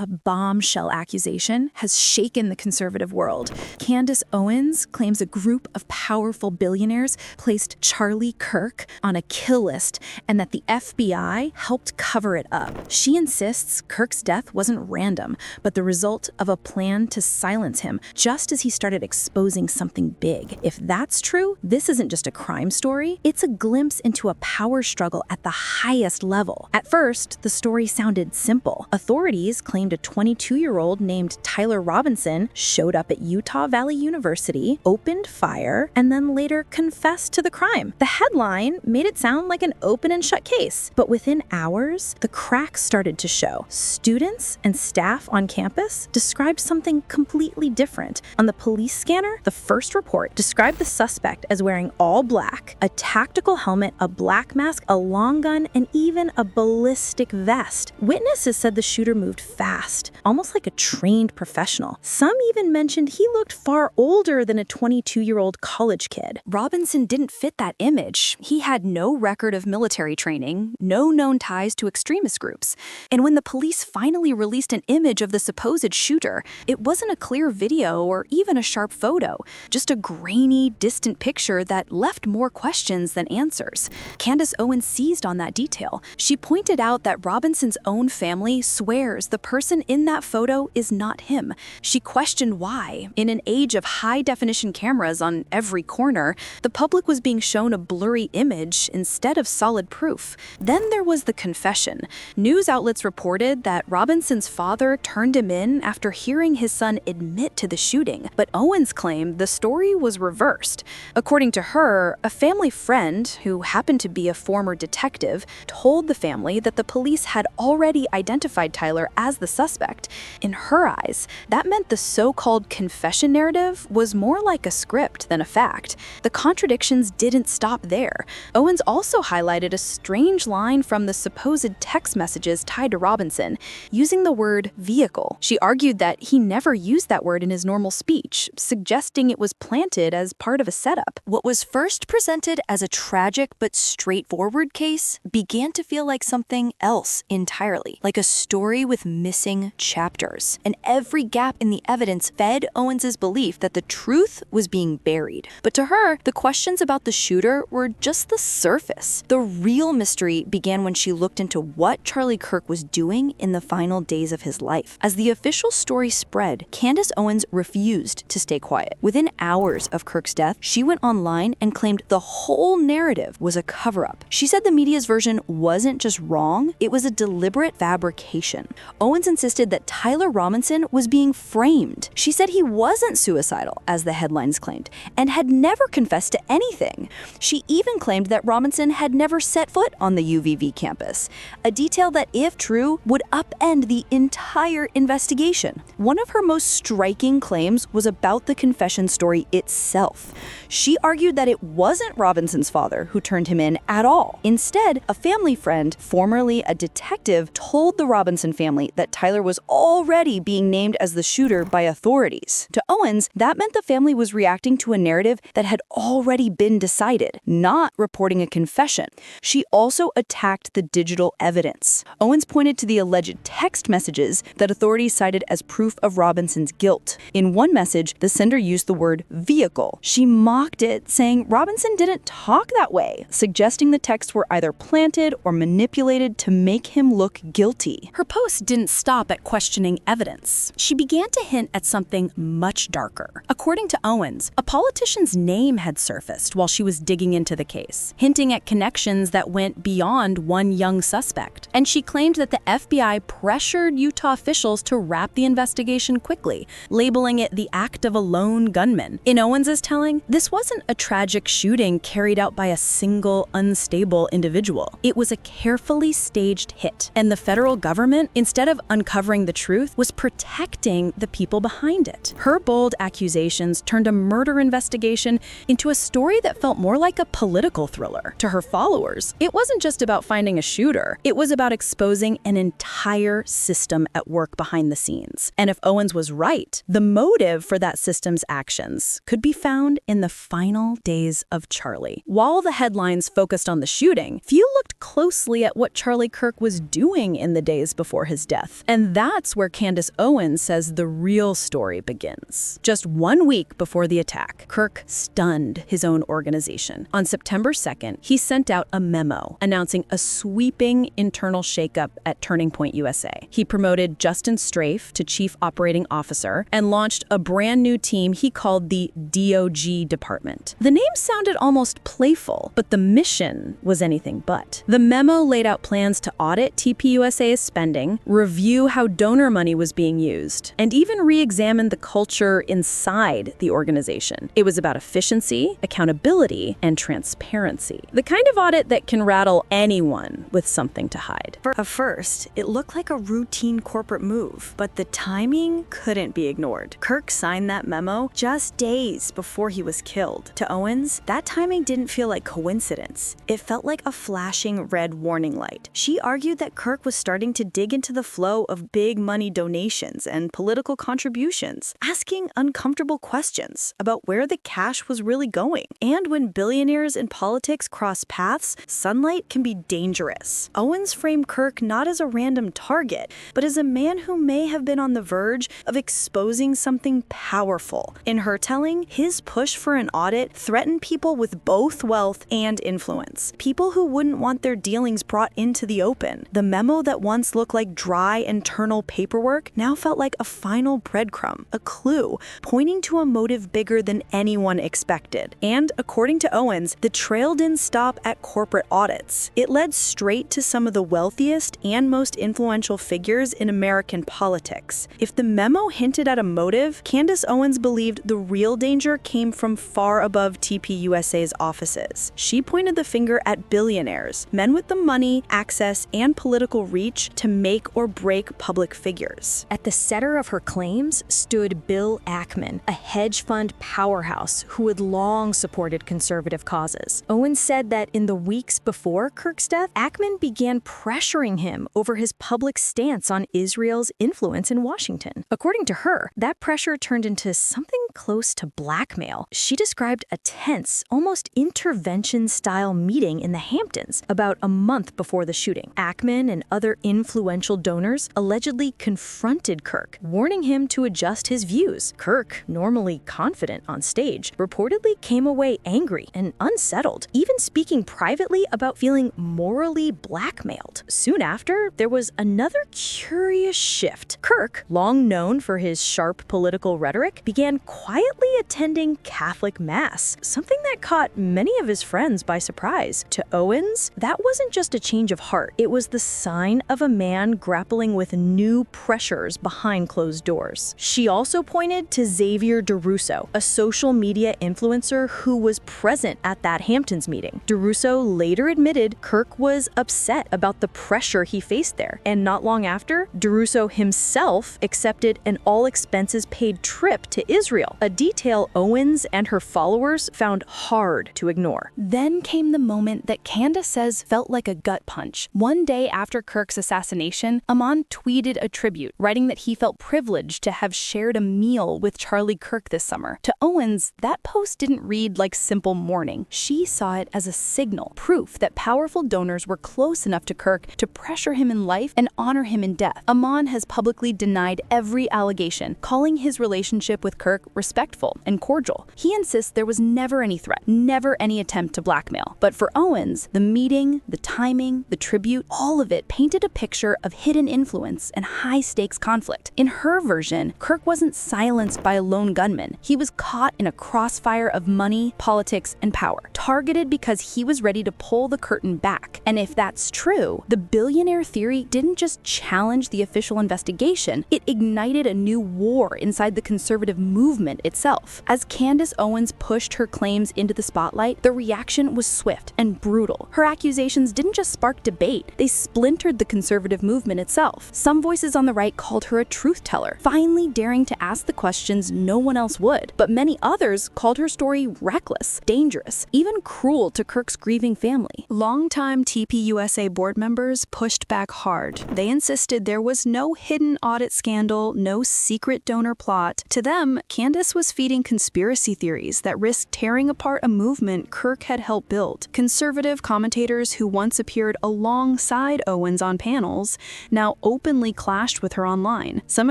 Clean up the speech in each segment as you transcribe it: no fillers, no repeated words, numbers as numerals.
a bombshell accusation has shaken the conservative world. Candace Owens claims a group of powerful billionaires placed Charlie Kirk on a kill list and that the FBI helped cover it up. She insists Kirk's death wasn't random, but the result of a plan to silence him just as he started exposing something big. If that's true, this isn't just a crime story, it's a glimpse into a power struggle at the highest level. At first, the story sounded simple. Authorities claimed a 22-year-old named Tyler Robinson showed up at Utah Valley University, opened fire, and then later confessed to the crime. The headline made it sound like an open and shut case, but within hours, the cracks started to show. Students and staff on campus described something completely different. On the police scanner, the first report described the suspect as wearing all black, a tactical helmet, a black mask, a long gun, and even a ballistic vest. Witnesses said the shooter moved fast, almost like a trained professional. Some even mentioned he looked far older than a 22-year-old college kid. Robinson didn't fit that image. He had no record of military training, no known ties to extremist groups. And when the police finally released an image of the supposed shooter, it wasn't a clear video or even a sharp photo, just a grainy, distant picture that left more questions than answers. Candace Owens seized on that detail. She pointed out that Robinson's own family swears the person in that photo is not him. She questioned why. In an age of high-definition cameras on every corner, the public was being shown a blurry image instead of solid proof. Then there was the confession. News outlets reported that Robinson's father turned him in after hearing his son admit to the shooting, but Owens claimed the story was reversed. According to her, a family friend, who happened to be a former detective, told the family that the police had already identified Tyler as the suspect. In her eyes, that meant the so-called confession narrative was more like a script than a fact. The contradictions didn't stop there. Owens also highlighted a strange line from the supposed text messages tied to Robinson, using the word vehicle. She argued that he never used that word in his normal speech, suggesting it was planted as part of a setup. What was first presented as a tragic but straightforward case began to feel like something else entirely, like a story with missing chapters. And every gap in the evidence fed Owens's belief that the truth was being buried. But to her, the questions about the shooter were just the surface. The real mystery began when she looked into what Charlie Kirk was doing in the final days of his life. As the official story spread, Candace Owens refused to stay quiet. Within hours of Kirk's death, she went online and claimed the whole narrative was a cover-up. She said the media's version wasn't just wrong, it was a deliberate fabrication. Owens insisted that Tyler Robinson was being framed. She said he wasn't suicidal, as the headlines claimed, and had never confessed to anything. She even claimed that Robinson had never set foot on the UVV campus, a detail that, if true, would upend the entire investigation. One of her most striking claims was about the confession story itself. She argued that it wasn't Robinson's father who turned him in at all. Instead, a family friend, formerly a detective, told the Robinson family that Tyler was already being named as the shooter by authorities. To Owens, that meant the family was reacting to a narrative that had already been decided, not reporting a confession. She also attacked the digital evidence. Owens pointed to the alleged text messages that authorities cited as proof of Robinson's guilt. In one message, the sender used the word vehicle. She mocked it, saying Robinson didn't talk that way, suggesting the texts were either planted or manipulated to make him look guilty. Her post didn't stop at questioning evidence. She began to hint at something much darker. According to Owens, a politician's name had surfaced while she was digging into the case, hinting at connections that went beyond one young suspect. And she claimed that the FBI pressured Utah officials to wrap the investigation quickly, labeling it the act of a lone gunman. In Owens's telling, this wasn't a tragic shooting carried out by a single, unstable individual. It was a carefully staged hit, and the federal government, instead of uncovering the truth, was protecting the people behind it. Her bold accusations turned a murder investigation into a story that felt more like a political thriller. To her followers, it wasn't just about finding a shooter, it was about exposing an entire system at work behind the scenes. And if Owens was right, the motive for that system's actions could be found in the final days of Charlie. While the headlines focused on the shooting, few looked closely at what Charlie Kirk was doing in the days before his death. And that's where Candace Owens says the real story begins. Just 1 week before the attack, Kirk stunned his own organization. On September 2nd, he sent out a memo announcing a sweeping internal shakeup at Turning Point USA. He promoted Justin Strafe to Chief Operating Officer and launched a brand new team he called the DOG Department. The name sounded almost playful, but the mission was anything but. The memo laid out plans to audit TPUSA's spending, review how donor money was being used, and even re-examine the culture inside the organization. It was about efficiency, accountability, and transparency. The kind of audit that can rattle anyone with something to hide. At first, it looked like a routine corporate move, but the timing couldn't be ignored. Kirk signed that memo just days before he was killed. To Owens, that timing didn't feel like coincidence. It felt like a flashing red warning light. She argued that Kirk was starting to dig into the flow of big money donations and political contributions, asking uncomfortable questions about where the cash was really going. And when billionaires in politics cross paths, sunlight can be dangerous. Owens framed Kirk not as a random target, but as a man who may have been on the verge of exposing something powerful. In her telling, his push for an audit threatened people with both wealth and influence, people who wouldn't want their dealings brought into the open. The memo that once looked like dry internal paperwork now felt like a final breadcrumb, a clue pointing to a motive bigger than anyone expected. And according to Owens, the trail didn't stop at corporate audits. It led straight to some of the wealthiest and most influential figures in American politics. If the memo hinted at a motive, Candace Owens believed the real danger came from far above TPUSA's offices. She pointed the finger at billionaires, men with the money, access, and political reach to make or break public figures. At the center of her claims stood Bill Ackman, a hedge fund powerhouse who had long supported conservative causes. Owens said that in the weeks before Kirk's death, Ackman began pressuring him over his public stance on Israel's influence in Washington. According to her, that pressure turned into something close to blackmail. She described a tense, almost intervention-style meeting in the Hamptons about a month before the shooting. Ackman and other influential donors allegedly confronted Kirk, warning him to adjust his views. Kirk, normally confident on stage, reportedly came away angry and unsettled, even speaking privately about feeling morally blackmailed. Soon after, there was another curious shift. Kirk, long known for his sharp political rhetoric, began quietly attending Catholic Mass, something that caught many of his friends by surprise. To Owens, that wasn't just a change of heart, it was the sign of a man grappling with new pressures behind closed doors. She also pointed to Xavier DeRusso, a social media influencer who was present at that Hamptons meeting. DeRusso later admitted Kirk was upset about the pressure he faced there, and not long after, DeRusso himself accepted an all-expenses-paid trip to Israel, a detail Owens and her followers found hard to ignore. Then came the moment that Candace says felt like a gut punch. One day after Kirk's assassination, Amon tweeted a tribute, writing that he felt privileged to have shared a meal with Charlie Kirk this summer. To Owens, that post didn't read like simple mourning. She saw it as a signal, proof that powerful donors were close enough to Kirk to pressure him in life and honor him in death. Amon has publicly denied every allegation, calling his relationship with Kirk respectful and cordial. He insists there was never any threat, never any attempt to blackmail. But for Owens, the meeting, the timing, the tribute, all of it painted a picture of hidden influence and high-stakes conflict. In her version, Kirk wasn't silenced by a lone gunman. He was caught in a crossfire of money, politics, and power, targeted because he was ready to pull the curtain back. And if that's true, the billionaire theory didn't just challenge the official investigation, it ignited a new war inside the conservative movement itself. As Candace Owens pushed her claims into the spotlight, the reaction was swift and brutal. Her accusations didn't just spark debate, they splintered the conservative movement itself. Some voices on the right called her a truth teller, finally daring to ask the questions no one else would. But many others called her story reckless, dangerous, even cruel to Kirk's grieving family. Longtime TPUSA board members pushed back hard. They insisted there was no hidden audit scandal, no secret donor plot. To them, Candace was feeding conspiracy theories that risked tearing apart a movement Kirk had helped build. Conservative commentators who once appeared alongside Owens on panels now openly clashed with her online. Some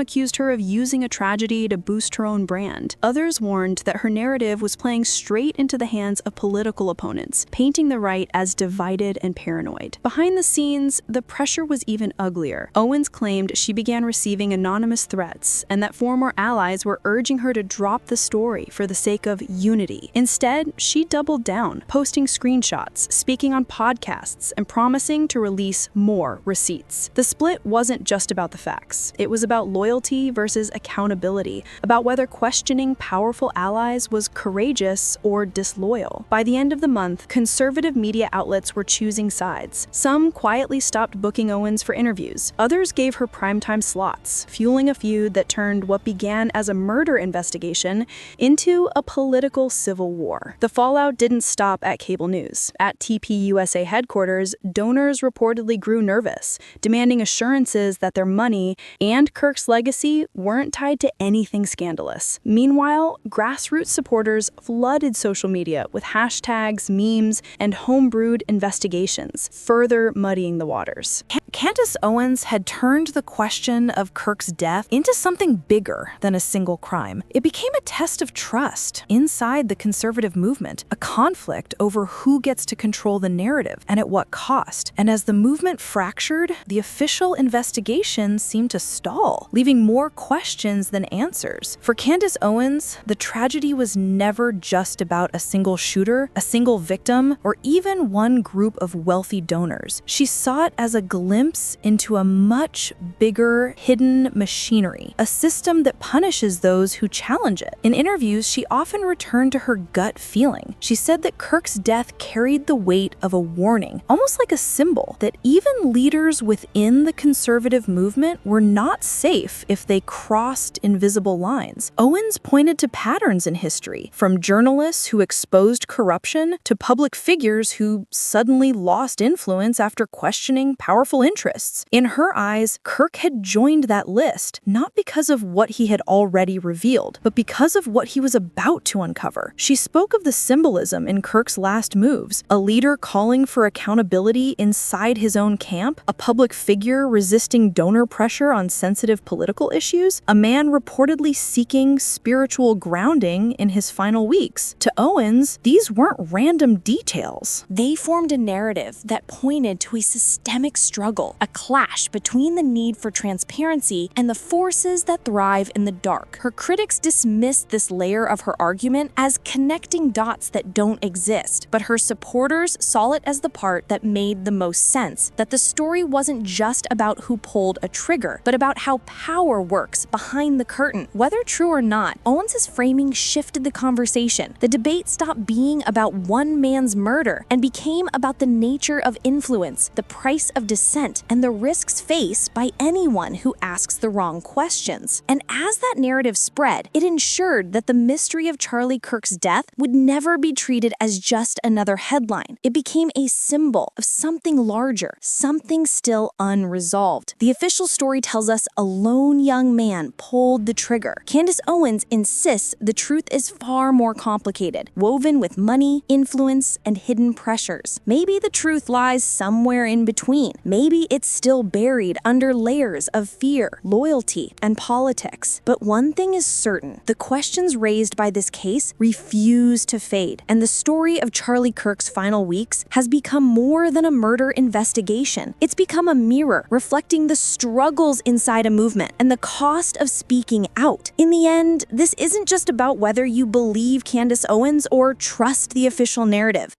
accused her of using a tragedy to boost her own brand. Others warned that her narrative was playing straight into the hands of political opponents, painting the right as divided and paranoid. Behind the scenes, the pressure was even uglier. Owens claimed she began receiving anonymous threats and that former allies were urging her to drop the story for the sake of unity. Instead, she doubled down, posting screenshots, speaking on podcasts, and promising to release more receipts. The split wasn't just about the facts. It was about loyalty versus accountability, about whether questioning powerful allies was courageous or disloyal. By the end of the month, conservative media outlets were choosing sides. Some quietly stopped booking Owens for interviews. Others gave her primetime slots, fueling a feud that turned what began as a murder investigation into a political civil war. The fallout didn't stop at cable news. At TPUSA headquarters, donors reportedly grew nervous, demanding assurances that their money and Kirk's legacy weren't tied to anything scandalous. Meanwhile, grassroots supporters flooded social media with hashtags, memes, and homebrewed investigations, further muddying the waters. Candace Owens had turned the question of Kirk's death into something bigger than a single crime. It became a test of trust inside the conservative movement, a conflict over who gets to control the narrative and at what cost. And as the movement fractured, the official investigation seemed to stall, leaving more questions than answers. For Candace Owens, the tragedy was never just about a single shooter, a single victim, or even one group of wealthy donors. She saw it as a glimpse into a much bigger, hidden machinery, a system that punishes those who challenge it. In interviews, she often returned to her gut feeling. She said that Kirk's death carried the weight of a warning, almost like a symbol, that even leaders within the conservative movement were not safe if they crossed invisible lines. Owens pointed to patterns in history, from journalists who exposed corruption to public figures who suddenly lost influence after questioning powerful interests. In her eyes, Kirk had joined that list, not because of what he had already revealed, but because of what he was about to uncover. She spoke of the symbolism in Kirk's last moves, a leader calling for accountability inside his own camp, a public figure resisting donor pressure on sensitive political issues, a man reportedly seeking spiritual grounding in his final weeks. To Owens, these weren't random details. They formed a narrative that pointed to a systemic struggle, a clash between the need for transparency and the forces that thrive in the dark. Her critics dismissed this layer of her argument as connecting dots that don't exist, but her supporters saw it as the part that made the most sense, that the story wasn't just about who pulled a trigger, but about how power works behind the curtain. Whether true or not, Owens' framing shifted the conversation. The debate stopped being about one man's murder and became about the nature of influence, the price of dissent, and the risks faced by anyone who asks the wrong questions. And as that narrative spread, it ensured that the mystery of Charlie Kirk's death would never be treated as just another headline. It became a symbol of something larger, something still unresolved. The official story tells us a lone young man pulled the trigger. Candace Owens insists the truth is far more complicated, woven with money, influence, and hidden pressures. Maybe the truth lies somewhere in between. Maybe it's still buried under layers of fear, loyalty, and politics. But one thing is certain, the questions raised by this case refuse to fade, and the story of Charlie Kirk's final weeks has become more than a murder investigation. It's become a mirror reflecting the struggles inside a movement and the cost of speaking out. In the end, this isn't just about whether you believe Candace Owens or trust the official narrative.